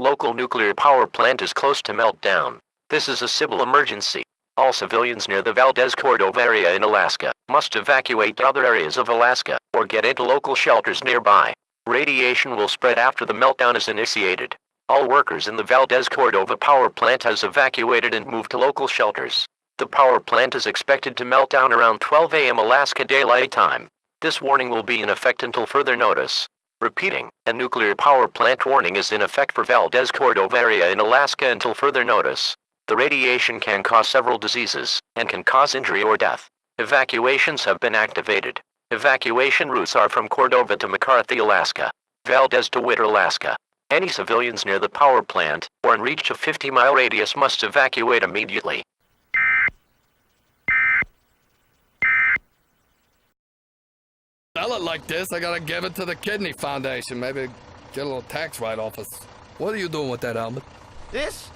local nuclear power plant is close to meltdown. This is a civil emergency. All civilians near the Valdez-Cordova area in Alaska must evacuate to other areas of Alaska or get into local shelters nearby. Radiation will spread after the meltdown is initiated. All workers in the Valdez-Cordova power plant has evacuated and moved to local shelters. The power plant is expected to melt down around 12 a.m. Alaska Daylight Time. This warning will be in effect until further notice. Repeating, a nuclear power plant warning is in effect for Valdez-Cordova area in Alaska until further notice. The radiation can cause several diseases and can cause injury or death. Evacuations have been activated. Evacuation routes are from Cordova to McCarthy, Alaska, Valdez to Whittier, Alaska. Any civilians near the power plant or in reach of 50-mile radius must evacuate immediately. Sell it like this, I gotta give it to the Kidney Foundation. Maybe get a little tax write-off. What are you doing with that, Albert? This?